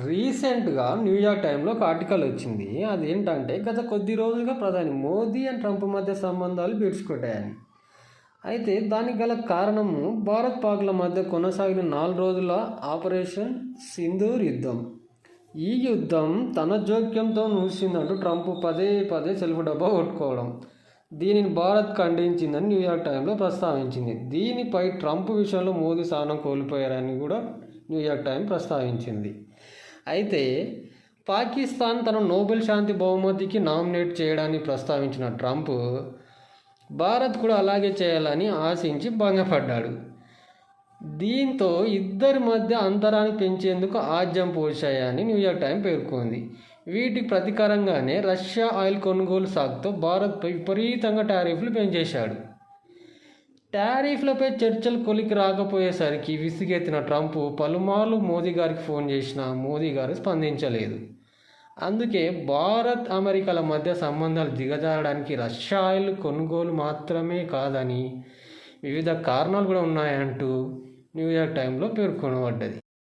రీసెంట్గా న్యూయార్క్ టైంలో ఒక ఆర్టికల్ వచ్చింది. అదేంటంటే గత కొద్ది రోజులుగా ప్రధాని మోదీ అండ్ ట్రంప్ మధ్య సంబంధాలు బీడ్చుకొట్టాయని. అయితే దానికి గల కారణము భారత్ పాక్ల మధ్య కొనసాగిన 4 రోజుల ఆపరేషన్ సింధూర్ యుద్ధం. ఈ యుద్ధం తన జోక్యంతో ముగిసిందంటూ ట్రంప్ పదే పదే సెల్ఫ్ డబ్బా కొట్టుకోవడం. దీనిని భారత్ ఖండించిందని న్యూయార్క్ టైంలో ప్రస్తావించింది. దీనిపై ట్రంప్ విషయంలో మోదీ స్థానం కోల్పోయారని కూడా న్యూయార్క్ టైం ప్రస్తావించింది. అయితే పాకిస్తాన్ తన నోబెల్ శాంతి బహుమతికి నామినేట్ చేయడాన్ని ప్రస్తావించిన ట్రంప్ భారత్ కూడా అలాగే చేయాలని ఆశించి భంగపడ్డాడు. దీంతో ఇద్దరి మధ్య అంతరాన్ని పెంచేందుకు ఆజ్యం పోశాయని న్యూయార్క్ టైం పేర్కొంది. వీటికి ప్రతీకారంగానే రష్యా ఆయిల్ కొనుగోలు సాగుతో భారత్పై విపరీతంగా టారిఫ్లు పెంచేశాడు. టారిఫ్లపై చర్చలు కొలికి రాకపోయేసరికి విసిగెత్తిన ట్రంప్ పలుమార్లు మోదీ గారికి ఫోన్ చేసినా మోదీ గారు స్పందించలేదు. అందుకే భారత్ అమెరికాల మధ్య సంబంధాలు దిగజారడానికి రష్యా ఆయిల్ కొనుగోలు మాత్రమే కాదని వివిధ కారణాలు కూడా ఉన్నాయంటూ న్యూయార్క్ టైంలో పేర్కొనబడ్డది.